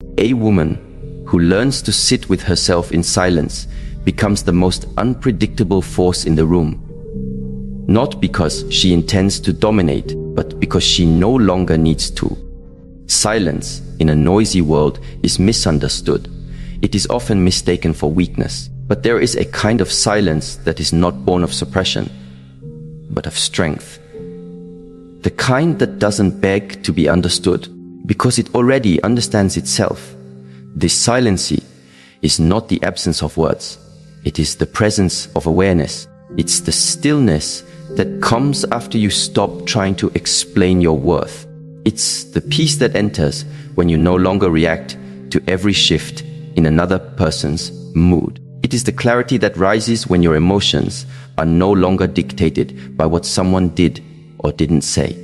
A woman who learns to sit with herself in silence becomes the most unpredictable force in the room. Not because she intends to dominate, but because she no longer needs to. Silence in a noisy world is misunderstood. It is often mistaken for weakness. But there is a kind of silence that is not born of suppression, but of strength. The kind that doesn't beg to be understood, because it already understands itself. This silence is not the absence of words. It is the presence of awareness. It's the stillness that comes after you stop trying to explain your worth. It's the peace that enters when you no longer react to every shift in another person's mood. It is the clarity that rises when your emotions are no longer dictated by what someone did or didn't say.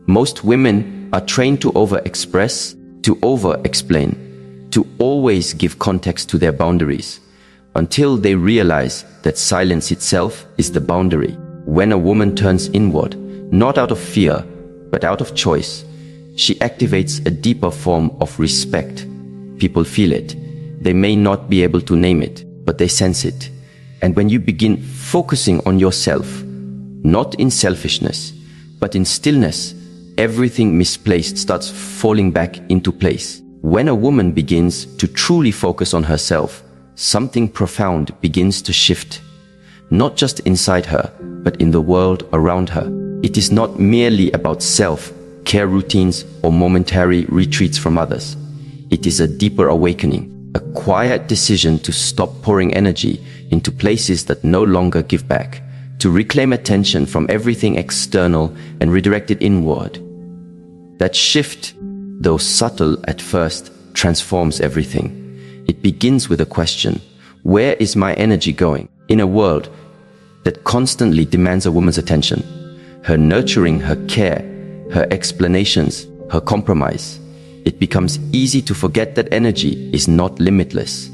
Most women are trained to over-express, to over-explain, to always give context to their boundaries, until they realize that silence itself is the boundary. When a woman turns inward, not out of fear, but out of choice, she activates a deeper form of respect. People feel it. They may not be able to name it, but they sense it. And when you begin focusing on yourself, not in selfishness, but in stillness, everything misplaced starts falling back into place. When a woman begins to truly focus on herself, something profound begins to shift. Not just inside her, but in the world around her. It is not merely about self-care routines or momentary retreats from others. It is a deeper awakening. A quiet decision to stop pouring energy into places that no longer give back, to reclaim attention from everything external and redirect it inward. That shift, though subtle at first, transforms everything. It begins with a question: where is my energy going? In a world that constantly demands a woman's attention, her nurturing, her care, her explanations, her compromise, it becomes easy to forget that energy is not limitless.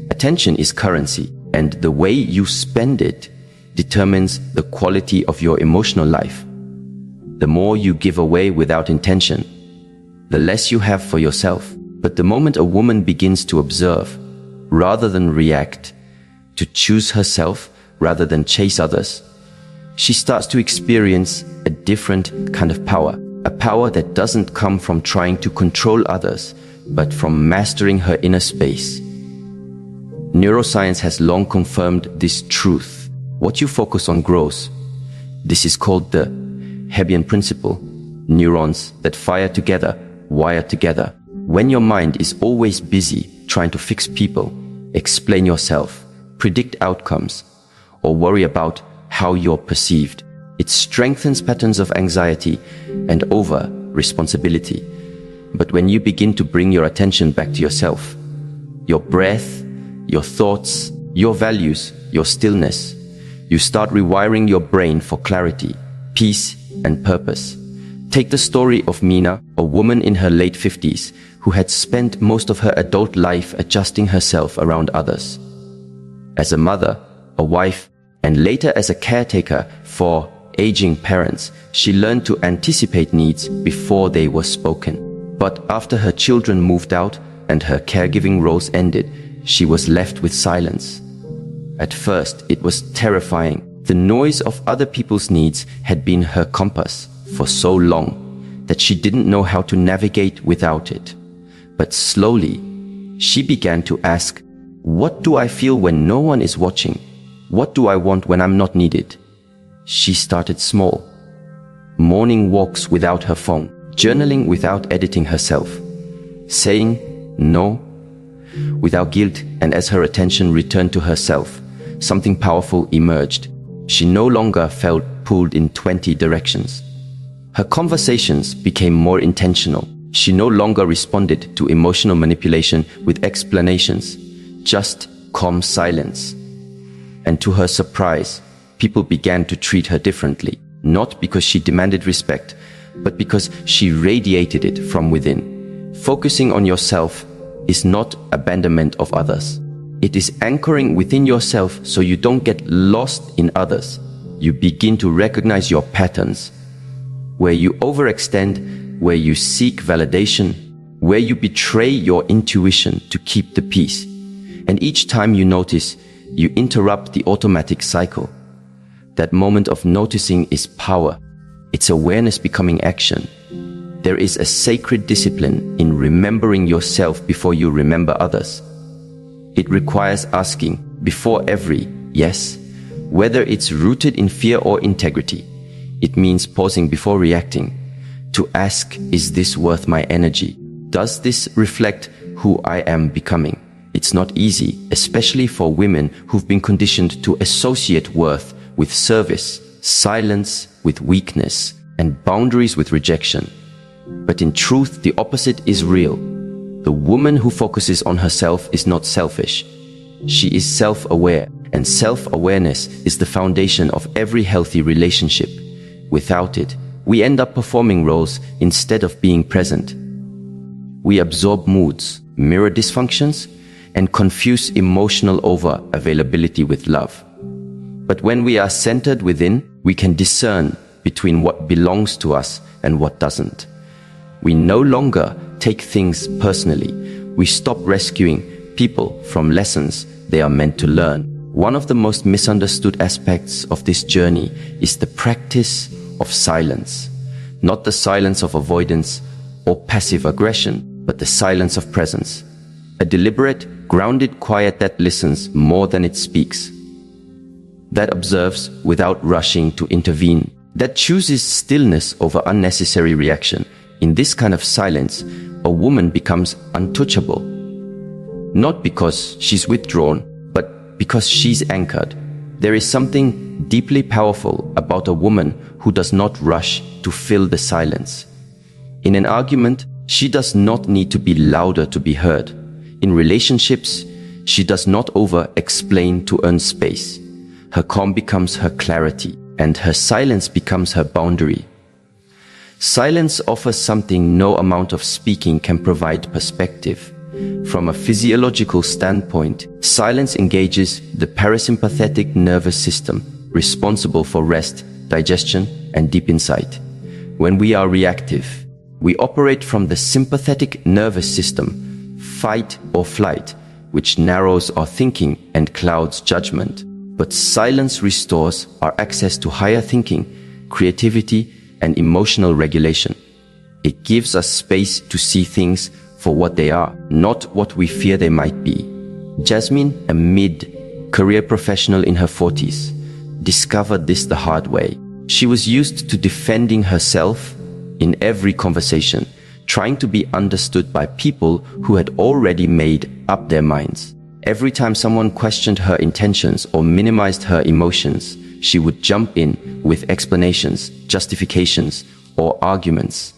Attention is currency, and the way you spend it determines the quality of your emotional life. The more you give away without intention, the less you have for yourself. But the moment a woman begins to observe, rather than react, to choose herself rather than chase others, she starts to experience a different kind of power. A power that doesn't come from trying to control others, but from mastering her inner space. Neuroscience has long confirmed this truth. What you focus on grows. This is called the Hebbian principle. Neurons that fire together, wire together. When your mind is always busy trying to fix people, explain yourself, predict outcomes, or worry about how you're perceived, it strengthens patterns of anxiety and over-responsibility. But when you begin to bring your attention back to yourself, your breath, your thoughts, your values, your stillness, you start rewiring your brain for clarity, peace, and purpose. Take the story of Mina, a woman in her late 50s who had spent most of her adult life adjusting herself around others. As a mother, a wife, and later as a caretaker for aging parents, she learned to anticipate needs before they were spoken. But after her children moved out and her caregiving roles ended, she was left with silence. At first, it was terrifying. The noise of other people's needs had been her compass for so long that she didn't know how to navigate without it. But slowly, she began to ask, what do I feel when no one is watching? What do I want when I'm not needed? She started small. Morning walks without her phone, journaling without editing herself, saying no without guilt, and as her attention returned to herself, something powerful emerged. She no longer felt pulled in 20 directions. Her conversations became more intentional. She no longer responded to emotional manipulation with explanations, just calm silence. And to her surprise, people began to treat her differently, not because she demanded respect, but because she radiated it from within. Focusing on yourself is not abandonment of others. It is anchoring within yourself so you don't get lost in others. You begin to recognize your patterns, where you overextend, where you seek validation, where you betray your intuition to keep the peace. And each time you notice, you interrupt the automatic cycle. That moment of noticing is power. It's awareness becoming action. There is a sacred discipline in remembering yourself before you remember others. It requires asking before every yes, whether it's rooted in fear or integrity. It means pausing before reacting. To ask, is this worth my energy? Does this reflect who I am becoming? It's not easy, especially for women who've been conditioned to associate worth with service, silence with weakness, and boundaries with rejection. But in truth, the opposite is real. The woman who focuses on herself is not selfish. She is self-aware, and self-awareness is the foundation of every healthy relationship. Without it, we end up performing roles instead of being present. We absorb moods, mirror dysfunctions, and confuse emotional over-availability with love. But when we are centered within, we can discern between what belongs to us and what doesn't. We no longer take things personally. We stop rescuing people from lessons they are meant to learn. One of the most misunderstood aspects of this journey is the practice of silence. Not the silence of avoidance or passive aggression, but the silence of presence. A deliberate, grounded quiet that listens more than it speaks. That observes without rushing to intervene. That chooses stillness over unnecessary reaction. In this kind of silence, a woman becomes untouchable. Not because she's withdrawn, but because she's anchored. There is something deeply powerful about a woman who does not rush to fill the silence. In an argument, she does not need to be louder to be heard. In relationships, she does not over-explain to earn space. Her calm becomes her clarity, and her silence becomes her boundary. Silence offers something no amount of speaking can provide: perspective. From a physiological standpoint, silence engages the parasympathetic nervous system, responsible for rest, digestion, and deep insight. When we are reactive, we operate from the sympathetic nervous system, fight or flight, which narrows our thinking and clouds judgment. But silence restores our access to higher thinking, creativity, and emotional regulation. It gives us space to see things for what they are, not what we fear they might be. Jasmine, a mid-career professional in her 40s, discovered this the hard way. She was used to defending herself in every conversation, trying to be understood by people who had already made up their minds. Every time someone questioned her intentions or minimized her emotions, she would jump in with explanations, justifications, or arguments.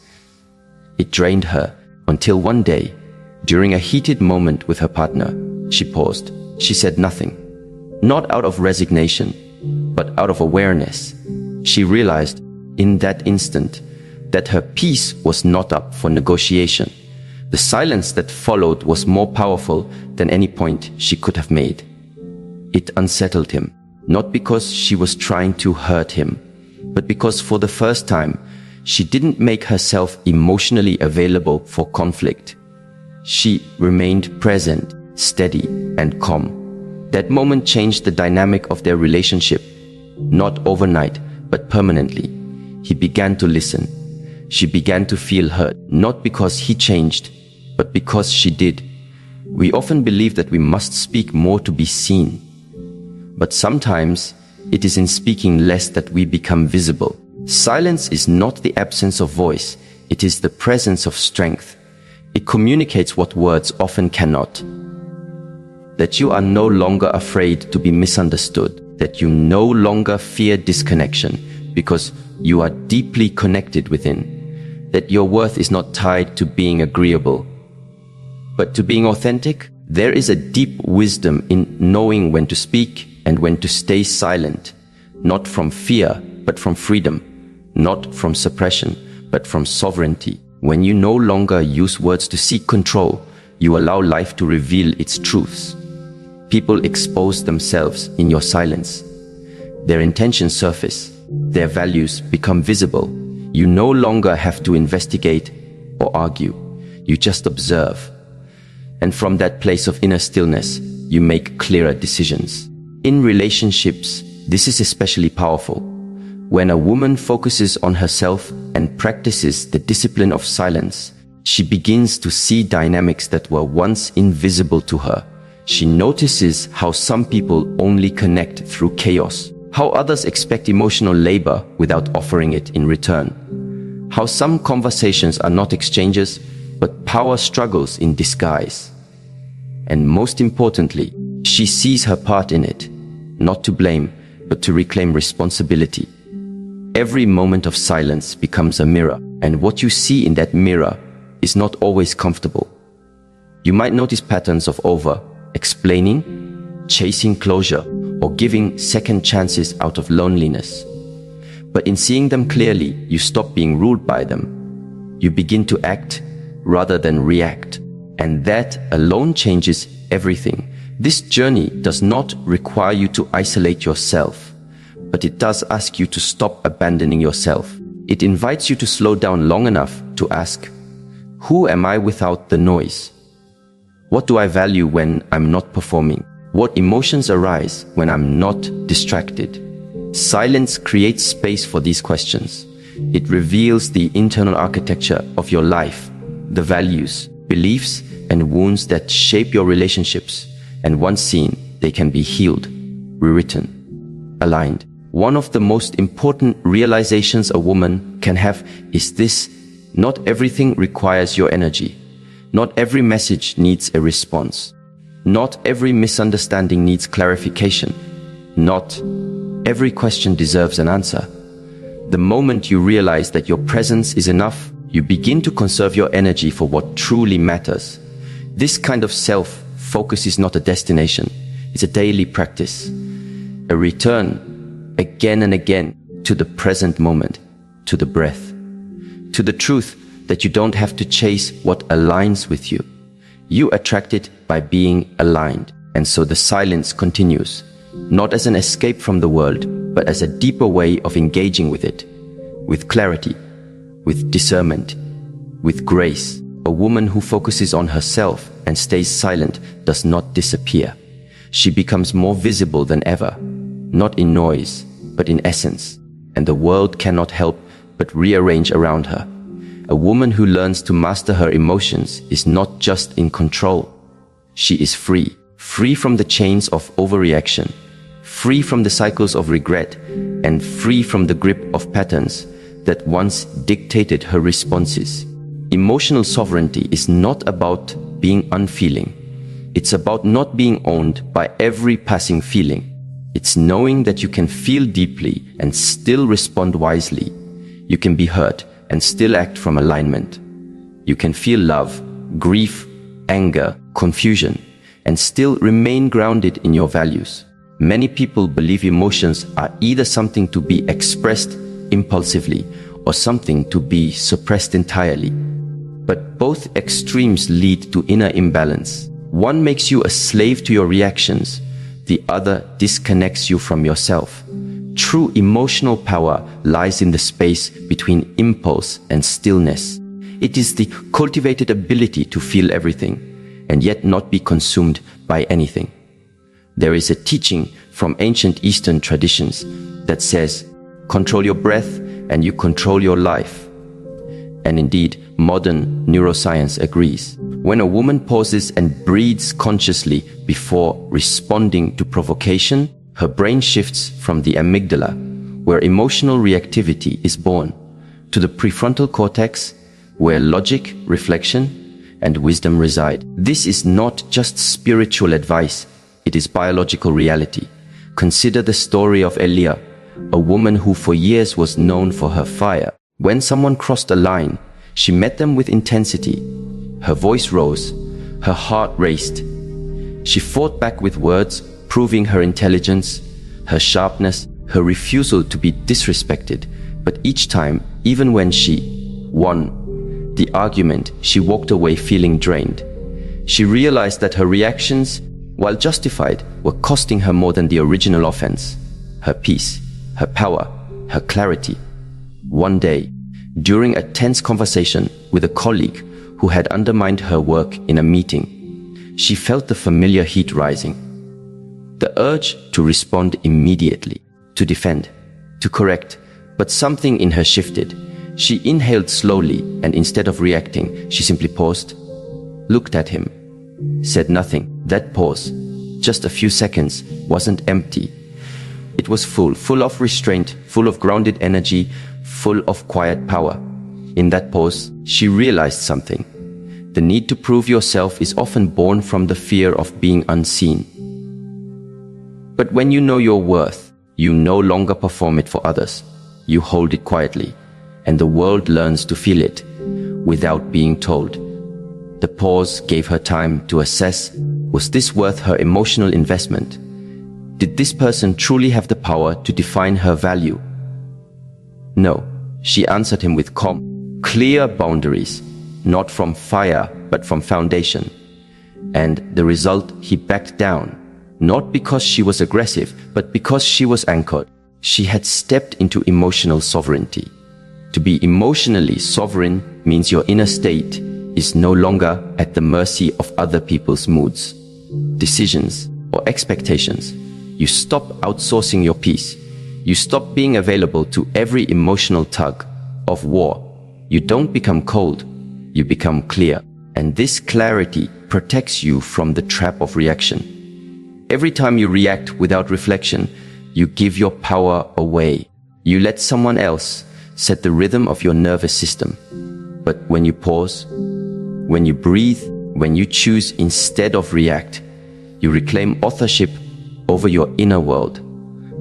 It drained her until one day, during a heated moment with her partner, she paused. She said nothing, not out of resignation, but out of awareness. She realized in that instant that her peace was not up for negotiation. The silence that followed was more powerful than any point she could have made. It unsettled him, not because she was trying to hurt him, but because for the first time, she didn't make herself emotionally available for conflict. She remained present, steady, and calm. That moment changed the dynamic of their relationship, not overnight, but permanently. He began to listen. She began to feel heard, not because he changed, but because she did. We often believe that we must speak more to be seen. But sometimes it is in speaking less that we become visible. Silence is not the absence of voice, it is the presence of strength. It communicates what words often cannot. That you are no longer afraid to be misunderstood, that you no longer fear disconnection because you are deeply connected within, that your worth is not tied to being agreeable, but to being authentic. There is a deep wisdom in knowing when to speak and when to stay silent, not from fear, but from freedom, not from suppression, but from sovereignty. When you no longer use words to seek control, you allow life to reveal its truths. People expose themselves in your silence. Their intentions surface. Their values become visible. You no longer have to investigate or argue. You just observe. And from that place of inner stillness, you make clearer decisions. In relationships, this is especially powerful. When a woman focuses on herself and practices the discipline of silence, she begins to see dynamics that were once invisible to her. She notices how some people only connect through chaos, how others expect emotional labor without offering it in return, how some conversations are not exchanges, but power struggles in disguise. And most importantly, she sees her part in it, not to blame, but to reclaim responsibility. Every moment of silence becomes a mirror, and what you see in that mirror is not always comfortable. You might notice patterns of over-explaining, chasing closure, or giving second chances out of loneliness. But in seeing them clearly, you stop being ruled by them. You begin to act rather than react, and that alone changes everything. This journey does not require you to isolate yourself, but it does ask you to stop abandoning yourself. It invites you to slow down long enough to ask, who am I without the noise? What do I value when I'm not performing? What emotions arise when I'm not distracted? Silence creates space for these questions. It reveals the internal architecture of your life, the values, beliefs, and wounds that shape your relationships. And once seen, they can be healed, rewritten, aligned. One of the most important realizations a woman can have is this: not everything requires your energy. Not every message needs a response. Not every misunderstanding needs clarification. Not every question deserves an answer. The moment you realize that your presence is enough, you begin to conserve your energy for what truly matters. This kind of self-focus is not a destination. It's a daily practice. A return, again and again, to the present moment, to the breath, to the truth that you don't have to chase what aligns with you. You attract it by being aligned. And so the silence continues, not as an escape from the world, but as a deeper way of engaging with it, with clarity, with discernment, with grace. A woman who focuses on herself and stays silent does not disappear. She becomes more visible than ever, not in noise, but in essence, and the world cannot help but rearrange around her. A woman who learns to master her emotions is not just in control. She is free, free from the chains of overreaction, free from the cycles of regret, and free from the grip of patterns that once dictated her responses. Emotional sovereignty is not about being unfeeling. It's about not being owned by every passing feeling. It's knowing that you can feel deeply and still respond wisely. You can be hurt and still act from alignment. You can feel love, grief, anger, confusion, and still remain grounded in your values. Many people believe emotions are either something to be expressed impulsively or something to be suppressed entirely. But both extremes lead to inner imbalance. One makes you a slave to your reactions, the other disconnects you from yourself. True emotional power lies in the space between impulse and stillness. It is the cultivated ability to feel everything and yet not be consumed by anything. There is a teaching from ancient Eastern traditions that says, control your breath and you control your life. And indeed, modern neuroscience agrees. When a woman pauses and breathes consciously before responding to provocation, her brain shifts from the amygdala, where emotional reactivity is born, to the prefrontal cortex, where logic, reflection, and wisdom reside. This is not just spiritual advice, it is biological reality. Consider the story of Elia, a woman who for years was known for her fire. When someone crossed a line, she met them with intensity. Her voice rose, her heart raced. She fought back with words, proving her intelligence, her sharpness, her refusal to be disrespected. But each time, even when she won the argument, she walked away feeling drained. She realized that her reactions, while justified, were costing her more than the original offense: her peace, her power, her clarity. One day, during a tense conversation with a colleague who had undermined her work in a meeting. She felt the familiar heat rising. The urge to respond immediately, to defend, to correct, but something in her shifted. She inhaled slowly, and instead of reacting, she simply paused, looked at him, said nothing. That pause, just a few seconds, wasn't empty. It was full of restraint, full of grounded energy, full of quiet power. In that pause, she realized something. The need to prove yourself is often born from the fear of being unseen. But when you know your worth, you no longer perform it for others. You hold it quietly, and the world learns to feel it without being told. The pause gave her time to assess, was this worth her emotional investment? Did this person truly have the power to define her value? No, she answered him with calm, clear boundaries, not from fire, but from foundation. And the result, he backed down, not because she was aggressive, but because she was anchored. She had stepped into emotional sovereignty. To be emotionally sovereign means your inner state is no longer at the mercy of other people's moods, decisions, or expectations. You stop outsourcing your peace. You stop being available to every emotional tug of war. You don't become cold, you become clear. And this clarity protects you from the trap of reaction. Every time you react without reflection, you give your power away. You let someone else set the rhythm of your nervous system. But when you pause, when you breathe, when you choose instead of react, you reclaim authorship over your inner world.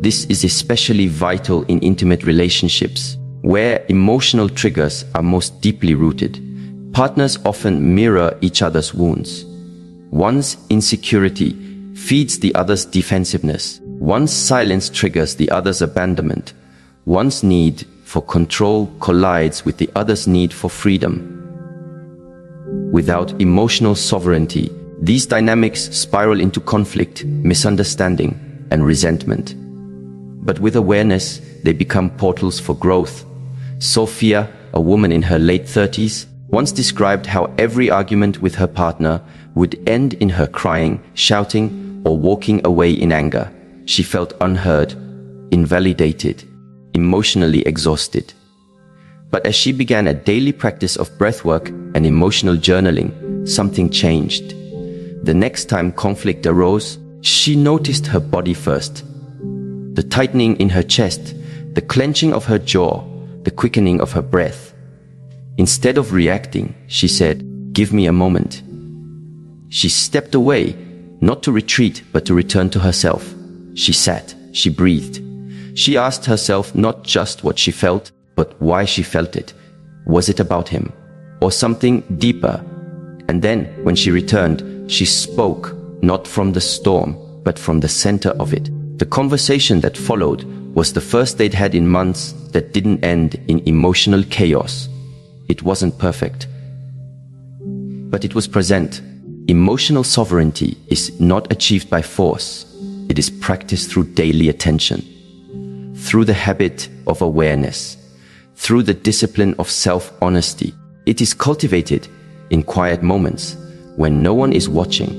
This is especially vital in intimate relationships, where emotional triggers are most deeply rooted. Partners often mirror each other's wounds. One's insecurity feeds the other's defensiveness. One's silence triggers the other's abandonment. One's need for control collides with the other's need for freedom. Without emotional sovereignty, these dynamics spiral into conflict, misunderstanding, and resentment. But with awareness, they become portals for growth. Sophia, a woman in her late 30s, once described how every argument with her partner would end in her crying, shouting, or walking away in anger. She felt unheard, invalidated, emotionally exhausted. But as she began a daily practice of breathwork and emotional journaling, something changed. The next time conflict arose, she noticed her body first. The tightening in her chest, the clenching of her jaw, the quickening of her breath. Instead of reacting, she said, "Give me a moment." She stepped away, not to retreat, but to return to herself. She sat, she breathed. She asked herself not just what she felt, but why she felt it. Was it about him, or something deeper? And then, when she returned, she spoke, not from the storm, but from the center of it. The conversation that followed was the first they'd had in months that didn't end in emotional chaos. It wasn't perfect, but it was present. Emotional sovereignty is not achieved by force. It is practiced through daily attention, through the habit of awareness, through the discipline of self-honesty. It is cultivated in quiet moments when no one is watching,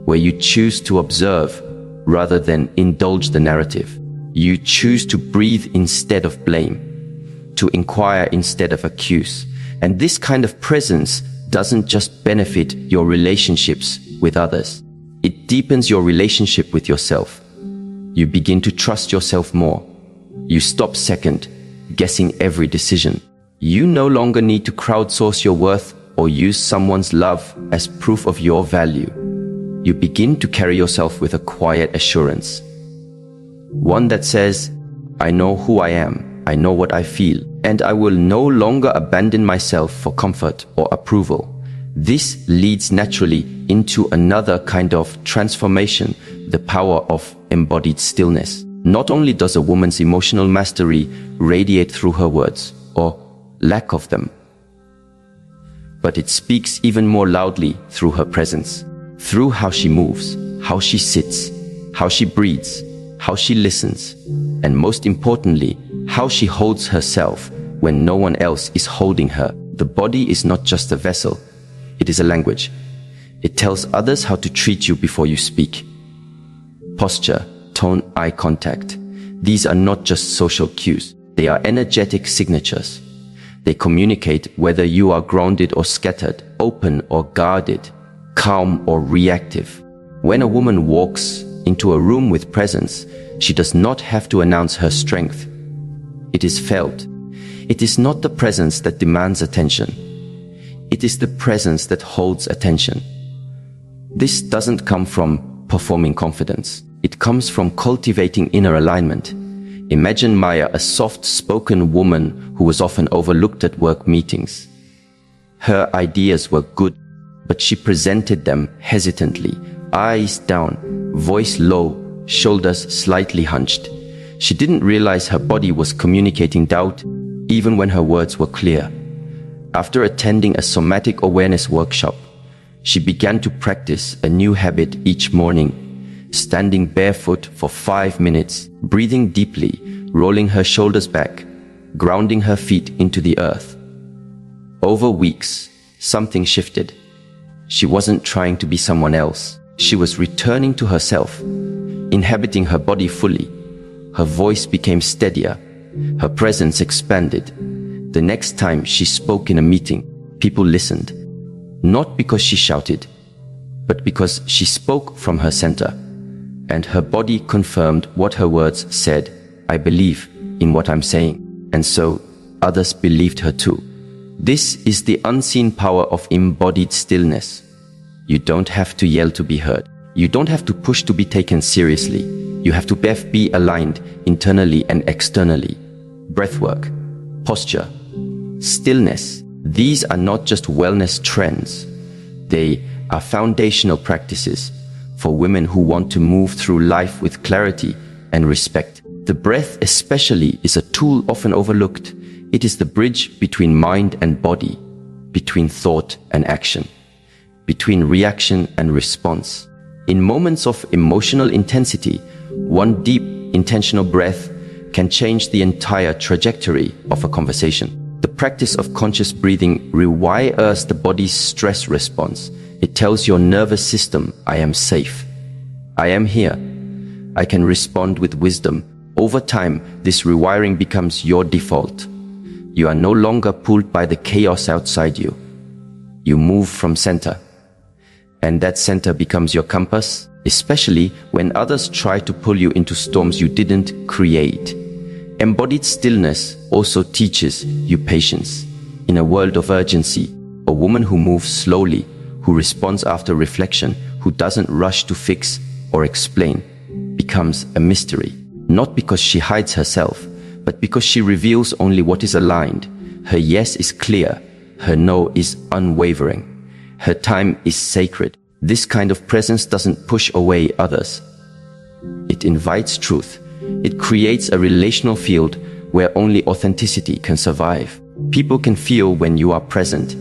where you choose to observe rather than indulge the narrative. You choose to breathe instead of blame, to inquire instead of accuse. And this kind of presence doesn't just benefit your relationships with others. It deepens your relationship with yourself. You begin to trust yourself more. You stop second guessing every decision. You no longer need to crowdsource your worth or use someone's love as proof of your value. You begin to carry yourself with a quiet assurance. One that says, I know who I am, I know what I feel, and I will no longer abandon myself for comfort or approval. This leads naturally into another kind of transformation, the power of embodied stillness. Not only does a woman's emotional mastery radiate through her words, or lack of them, but it speaks even more loudly through her presence, through how she moves, how she sits, how she breathes, how she listens, and most importantly, how she holds herself when no one else is holding her. The body is not just a vessel, it is a language. It tells others how to treat you before you speak. Posture, tone, eye contact. These are not just social cues. They are energetic signatures. They communicate whether you are grounded or scattered, open or guarded, calm or reactive. When a woman walks into a room with presence, she does not have to announce her strength. It is felt. It is not the presence that demands attention. It is the presence that holds attention. This doesn't come from performing confidence. It comes from cultivating inner alignment. Imagine Maya, a soft-spoken woman who was often overlooked at work meetings. Her ideas were good, but she presented them hesitantly, eyes down, voice low, shoulders slightly hunched. She didn't realize her body was communicating doubt, even when her words were clear. After attending a somatic awareness workshop, she began to practice a new habit each morning, standing barefoot for 5 minutes, breathing deeply, rolling her shoulders back, grounding her feet into the earth. Over weeks, something shifted. She wasn't trying to be someone else. She was returning to herself, inhabiting her body fully. Her voice became steadier. Her presence expanded. The next time she spoke in a meeting, people listened. Not because she shouted, but because she spoke from her center. And her body confirmed what her words said. I believe in what I'm saying. And so others believed her too. This is the unseen power of embodied stillness. You don't have to yell to be heard. You don't have to push to be taken seriously. You have to be aligned internally and externally. Breathwork, posture, stillness. These are not just wellness trends. They are foundational practices for women who want to move through life with clarity and respect. The breath especially is a tool often overlooked. It is the bridge between mind and body, between thought and action, between reaction and response. In moments of emotional intensity, one deep, intentional breath can change the entire trajectory of a conversation. The practice of conscious breathing rewires the body's stress response. It tells your nervous system, I am safe. I am here. I can respond with wisdom. Over time, this rewiring becomes your default. You are no longer pulled by the chaos outside you. You move from center. And that center becomes your compass, especially when others try to pull you into storms you didn't create. Embodied stillness also teaches you patience. In a world of urgency, a woman who moves slowly, who responds after reflection, who doesn't rush to fix or explain, becomes a mystery. Not because she hides herself, but because she reveals only what is aligned. Her yes is clear. Her no is unwavering. Her time is sacred. This kind of presence doesn't push away others. It invites truth. It creates a relational field where only authenticity can survive. People can feel when you are present,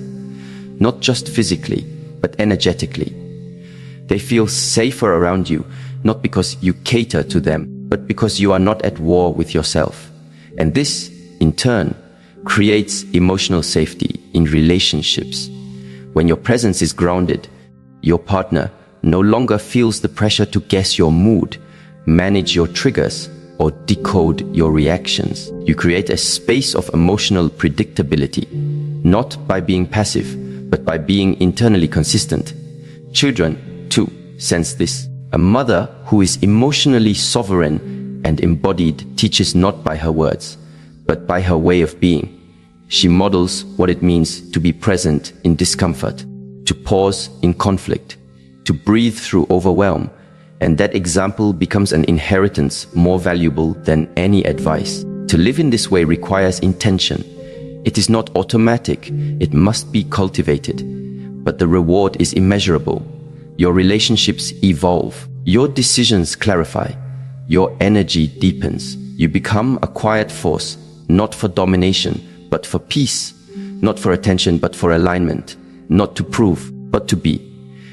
not just physically, but energetically. They feel safer around you, not because you cater to them, but because you are not at war with yourself. And this, in turn, creates emotional safety in relationships. When your presence is grounded, your partner no longer feels the pressure to guess your mood, manage your triggers, or decode your reactions. You create a space of emotional predictability, not by being passive, but by being internally consistent. Children, too, sense this. A mother who is emotionally sovereign and embodied teaches not by her words, but by her way of being. She models what it means to be present in discomfort, to pause in conflict, to breathe through overwhelm, and that example becomes an inheritance more valuable than any advice. To live in this way requires intention. It is not automatic, it must be cultivated, but the reward is immeasurable. Your relationships evolve, your decisions clarify, your energy deepens. You become a quiet force, not for domination, but for peace, not for attention, but for alignment, not to prove, but to be.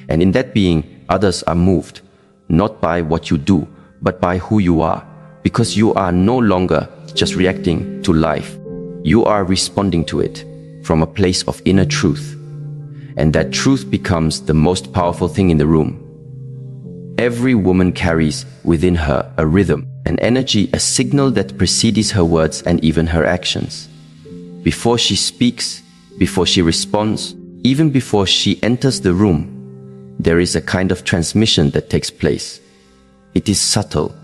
And in that being, others are moved, not by what you do, but by who you are, because you are no longer just reacting to life. You are responding to it from a place of inner truth. and that truth becomes the most powerful thing in the room. Every woman carries within her a rhythm, an energy, a signal that precedes her words and even her actions. Before she speaks, before she responds, even before she enters the room, there is a kind of transmission that takes place. It is subtle,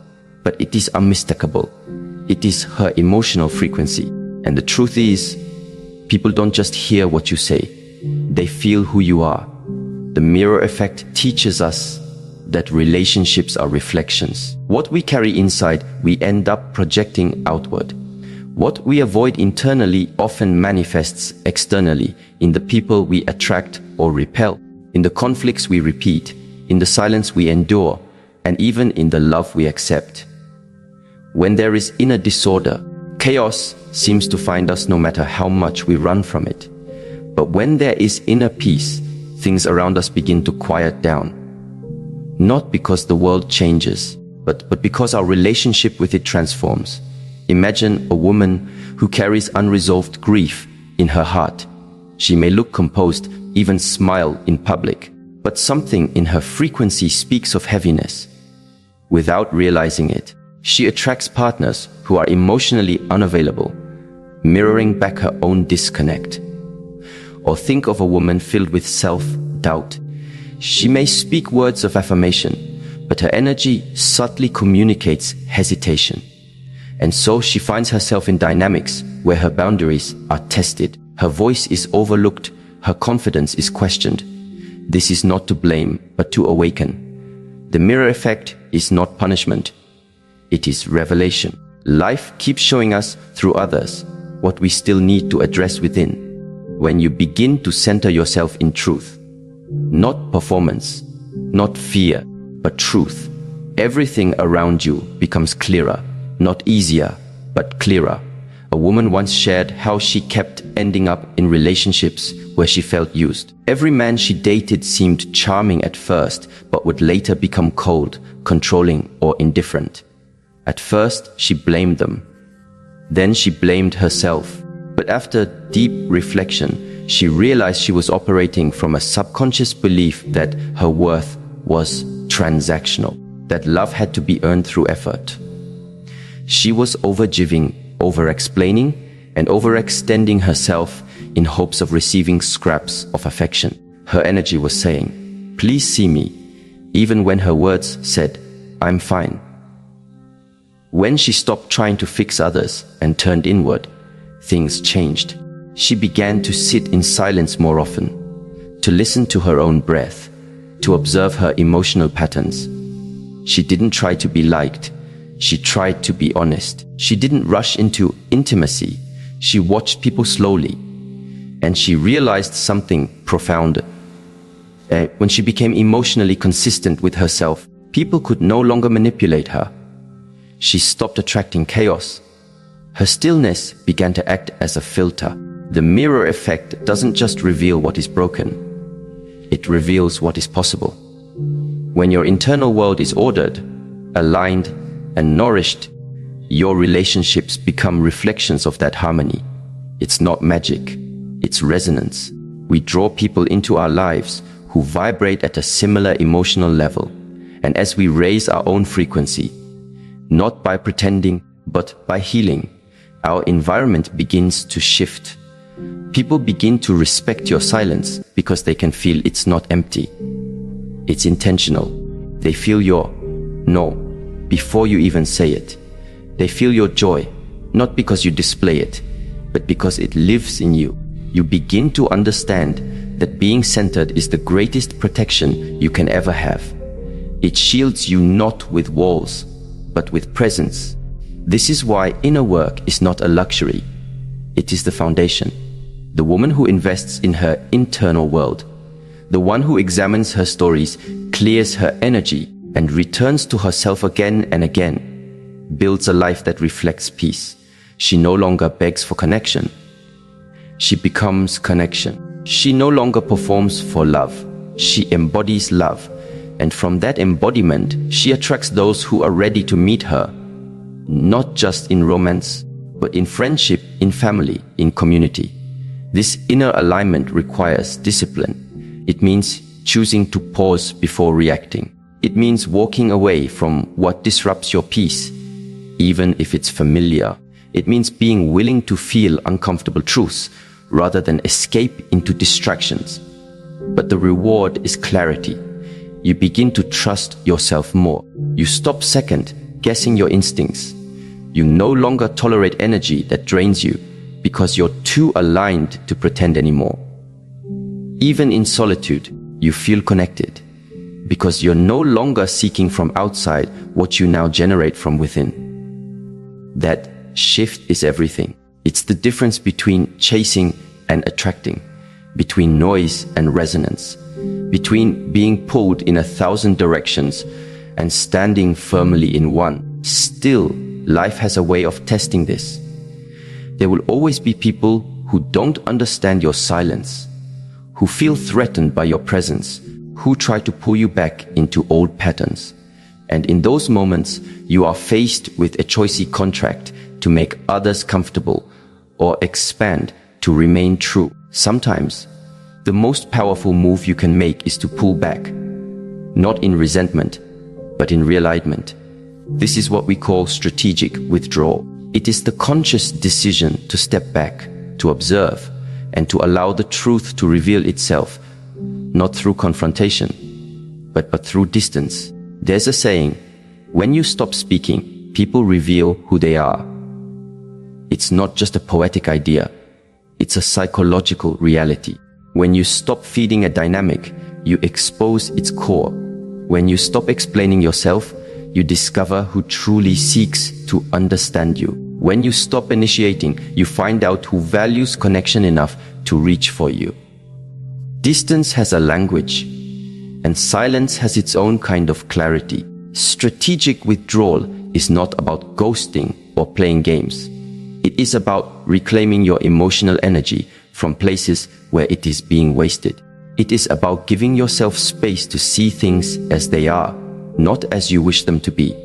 but it is unmistakable. It is her emotional frequency. And the truth is, people don't just hear what you say, they feel who you are. The mirror effect teaches us that relationships are reflections. What we carry inside, we end up projecting outward. What we avoid internally often manifests externally in the people we attract or repel, in the conflicts we repeat, in the silence we endure, and even in the love we accept. When there is inner disorder, chaos seems to find us no matter how much we run from it. But when there is inner peace, things around us begin to quiet down. Not because the world changes, but because our relationship with it transforms. Imagine a woman who carries unresolved grief in her heart. She may look composed, even smile in public, but something in her frequency speaks of heaviness. Without realizing it, she attracts partners who are emotionally unavailable, mirroring back her own disconnect. Or think of a woman filled with self-doubt. She may speak words of affirmation, but her energy subtly communicates hesitation. And so she finds herself in dynamics where her boundaries are tested, her voice is overlooked, her confidence is questioned. This is not to blame, but to awaken. The mirror effect is not punishment. It is revelation. Life keeps showing us through others what we still need to address within. When you begin to center yourself in truth, not performance, not fear, but truth, everything around you becomes clearer, not easier, but clearer. A woman once shared how she kept ending up in relationships where she felt used. Every man she dated seemed charming at first, but would later become cold, controlling, or indifferent. At first, she blamed them. Then she blamed herself. But after deep reflection, she realized she was operating from a subconscious belief that her worth was transactional, that love had to be earned through effort. She was overgiving, over-explaining, and overextending herself in hopes of receiving scraps of affection. Her energy was saying, "Please see me," even when her words said, "I'm fine." When she stopped trying to fix others and turned inward, things changed. She began to sit in silence more often, to listen to her own breath, to observe her emotional patterns. She didn't try to be liked. She tried to be honest. She didn't rush into intimacy. She watched people slowly. And she realized something profound. When she became emotionally consistent with herself, people could no longer manipulate her. She stopped attracting chaos. Her stillness began to act as a filter. The mirror effect doesn't just reveal what is broken. It reveals what is possible. When your internal world is ordered, aligned, and nourished, your relationships become reflections of that harmony. It's not magic, it's resonance. We draw people into our lives who vibrate at a similar emotional level. And as we raise our own frequency, not by pretending, but by healing, our environment begins to shift. People begin to respect your silence because they can feel it's not empty. It's intentional. They feel your no before you even say it. They feel your joy, not because you display it, but because it lives in you. You begin to understand that being centered is the greatest protection you can ever have. It shields you not with walls, but with presence. This is why inner work is not a luxury. It is the foundation. The woman who invests in her internal world, the one who examines her stories, clears her energy, and returns to herself again and again, builds a life that reflects peace. She no longer begs for connection. She becomes connection. She no longer performs for love. She embodies love. And from that embodiment, she attracts those who are ready to meet her, not just in romance, but in friendship, in family, in community. This inner alignment requires discipline. It means choosing to pause before reacting. It means walking away from what disrupts your peace, even if it's familiar. It means being willing to feel uncomfortable truths rather than escape into distractions. But the reward is clarity. You begin to trust yourself more. You stop second guessing your instincts. You no longer tolerate energy that drains you because you're too aligned to pretend anymore. Even in solitude, you feel connected because you're no longer seeking from outside what you now generate from within. That shift is everything. It's the difference between chasing and attracting, between noise and resonance, between being pulled in 1,000 directions and standing firmly in one. Still, life has a way of testing this. There will always be people who don't understand your silence, who feel threatened by your presence, who try to pull you back into old patterns. And in those moments, you are faced with a choicy contract to make others comfortable or expand to remain true. Sometimes, the most powerful move you can make is to pull back, not in resentment, but in realignment. This is what we call strategic withdrawal. It is the conscious decision to step back, to observe, and to allow the truth to reveal itself, not through confrontation, but through distance. There's a saying, when you stop speaking, people reveal who they are. It's not just a poetic idea, it's a psychological reality. When you stop feeding a dynamic, you expose its core. When you stop explaining yourself, you discover who truly seeks to understand you. When you stop initiating, you find out who values connection enough to reach for you. Distance has a language, and silence has its own kind of clarity. Strategic withdrawal is not about ghosting or playing games. It is about reclaiming your emotional energy from places where it is being wasted. It is about giving yourself space to see things as they are, not as you wish them to be.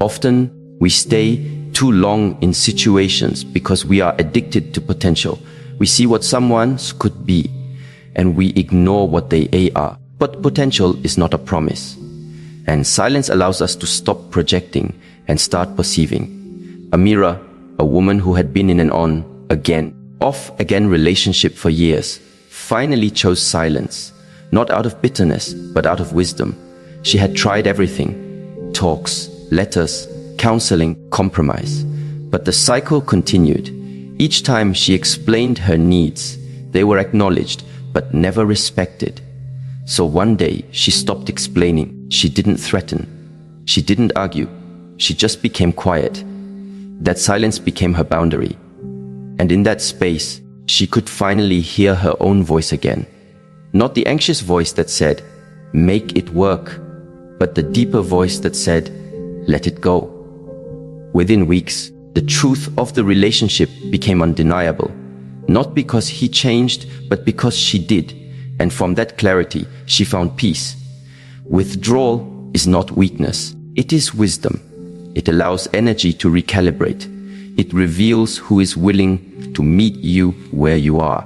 Often, we stay too long in situations because we are addicted to potential. We see what someone could be, and we ignore what they are. But potential is not a promise. And silence allows us to stop projecting and start perceiving. Amira, a woman who had been in an off-again relationship for years, finally chose silence, not out of bitterness, but out of wisdom. She had tried everything: talks, letters, counseling, compromise. But the cycle continued. Each time she explained her needs, they were acknowledged, but never respected. So one day, she stopped explaining. She didn't threaten. She didn't argue. She just became quiet. That silence became her boundary. And in that space, she could finally hear her own voice again. Not the anxious voice that said, "Make it work," but the deeper voice that said, "Let it go." Within weeks, the truth of the relationship became undeniable. Not because he changed, but because she did. And from that clarity, she found peace. Withdrawal is not weakness. It is wisdom. It allows energy to recalibrate. It reveals who is willing to meet you where you are.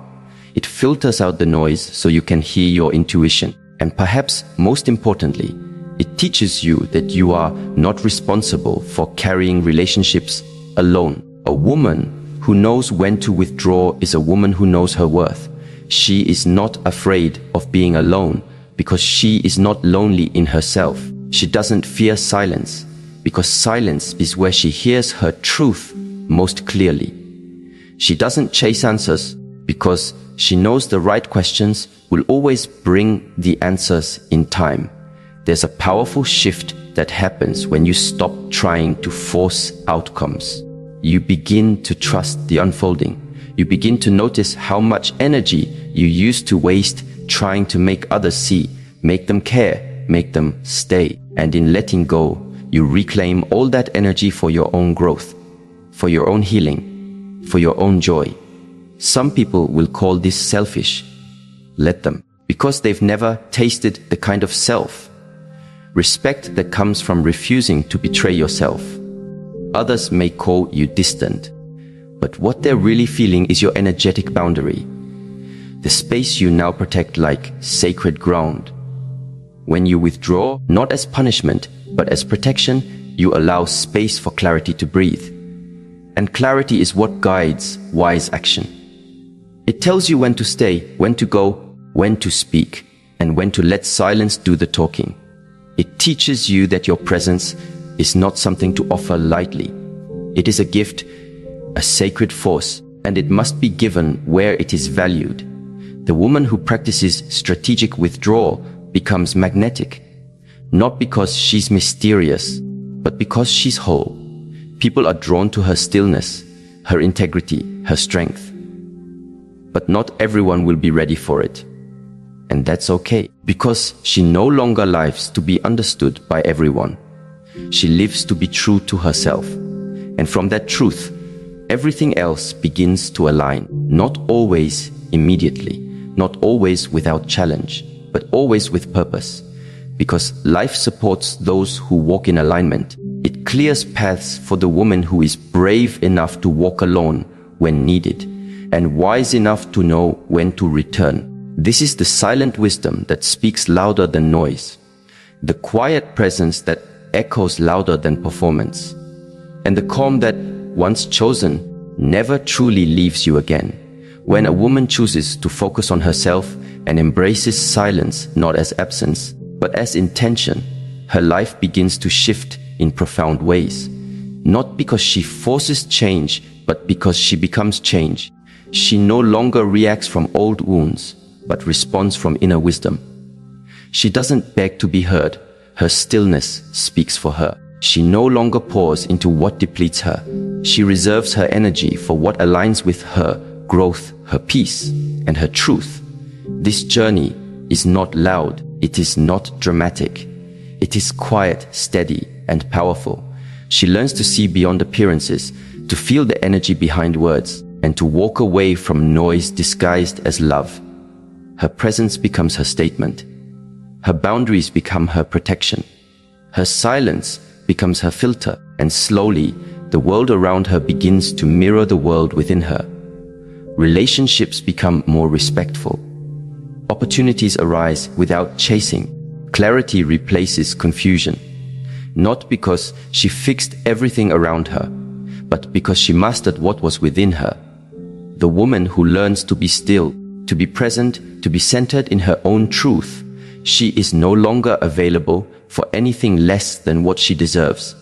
It filters out the noise so you can hear your intuition. And perhaps most importantly, it teaches you that you are not responsible for carrying relationships alone. A woman who knows when to withdraw is a woman who knows her worth. She is not afraid of being alone because she is not lonely in herself. She doesn't fear silence because silence is where she hears her truth most clearly. She doesn't chase answers because she knows the right questions will always bring the answers in time. There's a powerful shift that happens when you stop trying to force outcomes. You begin to trust the unfolding. You begin to notice how much energy you used to waste trying to make others see, make them care, make them stay. And in letting go, you reclaim all that energy for your own growth, for your own healing, for your own joy. Some people will call this selfish. Let them, because they've never tasted the kind of respect that comes from refusing to betray yourself. Others may call you distant, but what they're really feeling is your energetic boundary. the space you now protect like sacred ground. When you withdraw, not as punishment, but as protection, you allow space for clarity to breathe. And clarity is what guides wise action. It tells you when to stay, when to go, when to speak, and when to let silence do the talking. It teaches you that your presence is not something to offer lightly. It is a gift, a sacred force, and it must be given where it is valued. The woman who practices strategic withdrawal becomes magnetic, not because she's mysterious, but because she's whole. People are drawn to her stillness, her integrity, her strength. But not everyone will be ready for it. And that's okay, because she no longer lives to be understood by everyone. She lives to be true to herself. And from that truth, everything else begins to align, not always immediately, not always without challenge, but always with purpose. Because life supports those who walk in alignment. It clears paths for the woman who is brave enough to walk alone when needed, and wise enough to know when to return. This is the silent wisdom that speaks louder than noise, the quiet presence that echoes louder than performance, and the calm that, once chosen, never truly leaves you again. When a woman chooses to focus on herself and embraces silence not as absence, but as intention, her life begins to shift in profound ways. Not because she forces change, but because she becomes change. She no longer reacts from old wounds, but responds from inner wisdom. She doesn't beg to be heard. Her stillness speaks for her. She no longer pours into what depletes her. She reserves her energy for what aligns with her growth, her peace, and her truth. This journey is not loud. It is not dramatic. It is quiet, steady, and powerful. She learns to see beyond appearances, to feel the energy behind words, and to walk away from noise disguised as love. Her presence becomes her statement. Her boundaries become her protection. Her silence becomes her filter, and slowly, the world around her begins to mirror the world within her. Relationships become more respectful. Opportunities arise without chasing. Clarity replaces confusion. Not because she fixed everything around her, but because she mastered what was within her. The woman who learns to be still, to be present, to be centered in her own truth, she is no longer available for anything less than what she deserves.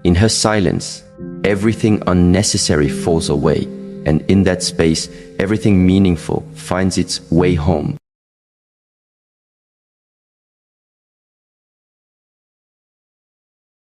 In her silence, everything unnecessary falls away, and in that space, everything meaningful finds its way home.